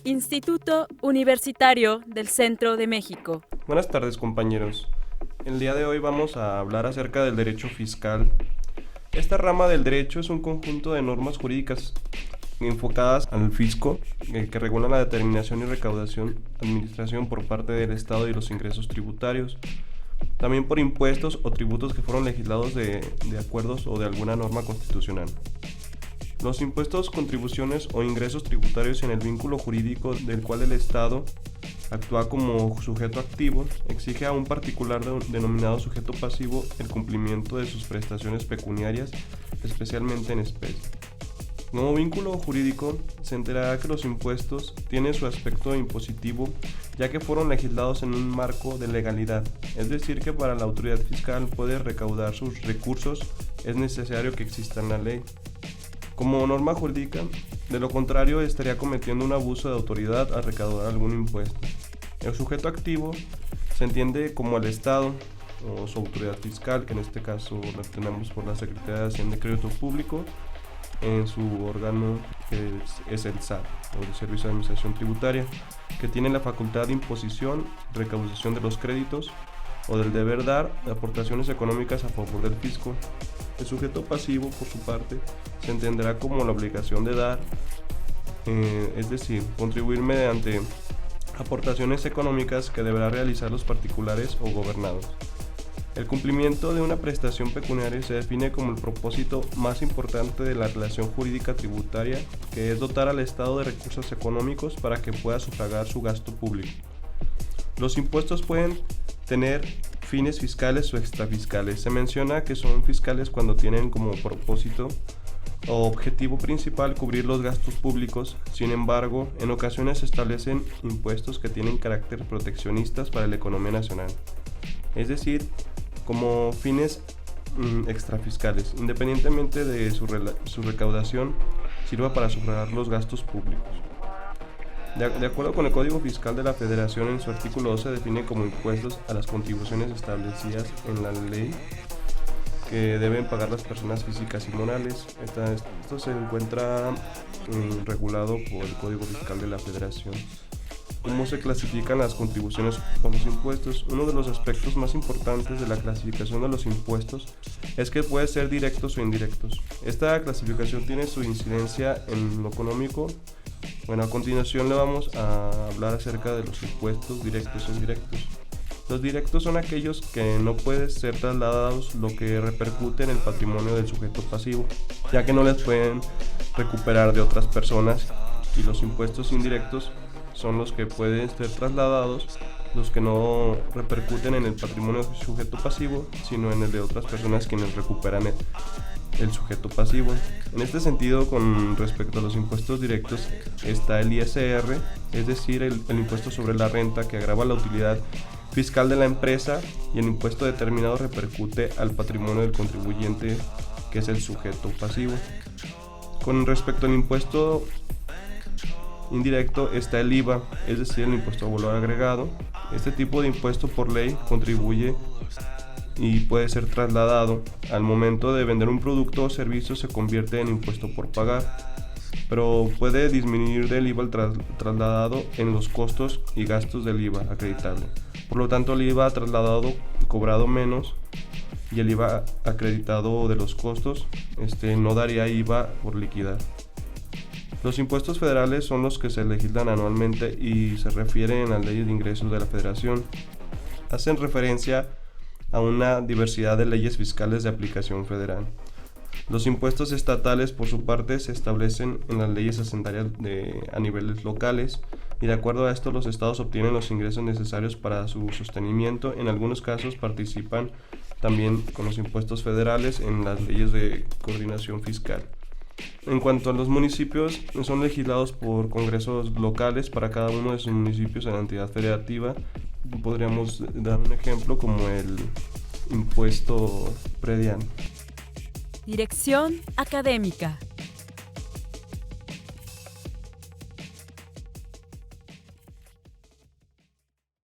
Instituto Universitario del Centro de México. Buenas tardes, compañeros. El día de hoy vamos a hablar acerca del derecho fiscal. Esta rama del derecho es un conjunto de normas jurídicas enfocadas al fisco que regulan la determinación y recaudación, administración por parte del Estado y los ingresos tributarios, también por impuestos o tributos que fueron legislados de acuerdos o de alguna norma constitucional. Los impuestos, contribuciones o ingresos tributarios en el vínculo jurídico del cual el Estado actúa como sujeto activo, exige a un particular denominado sujeto pasivo el cumplimiento de sus prestaciones pecuniarias, especialmente en especie. Como vínculo jurídico, se entenderá que los impuestos tienen su aspecto impositivo, ya que fueron legislados en un marco de legalidad, es decir, que para la autoridad fiscal puede recaudar sus recursos, es necesario que exista la ley. Como norma jurídica, de lo contrario estaría cometiendo un abuso de autoridad al recaudar algún impuesto. El sujeto activo se entiende como el Estado o su autoridad fiscal, que en este caso la tenemos por la Secretaría de Hacienda y Crédito Público, en su órgano que es el SAT, o el Servicio de Administración Tributaria, que tiene la facultad de imposición, recaudación de los créditos o del deber dar aportaciones económicas a favor del fisco. El sujeto pasivo, por su parte, se entenderá como la obligación de dar, es decir, contribuir mediante aportaciones económicas que deberá realizar los particulares o gobernados. El cumplimiento de una prestación pecuniaria se define como el propósito más importante de la relación jurídica tributaria, que es dotar al Estado de recursos económicos para que pueda sufragar su gasto público. Los impuestos pueden tener fines fiscales o extrafiscales. Se menciona que son fiscales cuando tienen como propósito o objetivo principal cubrir los gastos públicos. Sin embargo, en ocasiones se establecen impuestos que tienen carácter proteccionistas para la economía nacional, es decir, como fines extrafiscales, independientemente de su recaudación, sirva para sufragar los gastos públicos. De acuerdo con el Código Fiscal de la Federación, en su artículo 12 define como impuestos a las contribuciones establecidas en la ley que deben pagar las personas físicas y morales. Esto se encuentra regulado por el Código Fiscal de la Federación. ¿Cómo se clasifican las contribuciones con los impuestos? Uno de los aspectos más importantes de la clasificación de los impuestos es que pueden ser directos o indirectos. Esta clasificación tiene su incidencia en lo económico. Bueno, a continuación le vamos a hablar acerca de los impuestos directos e indirectos. Los directos son aquellos que no pueden ser trasladados, lo que repercute en el patrimonio del sujeto pasivo, ya que no les pueden recuperar de otras personas, y los impuestos indirectos son los que pueden ser trasladados, los que no repercuten en el patrimonio del sujeto pasivo, sino en el de otras personas quienes recuperan el sujeto pasivo. En este sentido, con respecto a los impuestos directos, está el ISR, es decir, el impuesto sobre la renta, que agrava la utilidad fiscal de la empresa, y el impuesto determinado repercute al patrimonio del contribuyente, que es el sujeto pasivo. Con respecto al impuesto indirecto está el IVA, es decir, el impuesto a valor agregado. Este tipo de impuesto por ley contribuye y puede ser trasladado. Al momento de vender un producto o servicio se convierte en impuesto por pagar, pero puede disminuir del IVA trasladado en los costos y gastos del IVA acreditable. Por lo tanto, el IVA trasladado cobrado menos y el IVA acreditado de los costos no daría IVA por liquidar. Los impuestos federales son los que se legislan anualmente y se refieren a las leyes de ingresos de la Federación. Hacen referencia a una diversidad de leyes fiscales de aplicación federal. Los impuestos estatales, por su parte, se establecen en las leyes hacendarias a niveles locales, y de acuerdo a esto los estados obtienen los ingresos necesarios para su sostenimiento. En algunos casos participan también con los impuestos federales en las leyes de coordinación fiscal. En cuanto a los municipios, son legislados por congresos locales para cada uno de sus municipios en la entidad federativa. Podríamos dar un ejemplo como el impuesto predial. Dirección académica.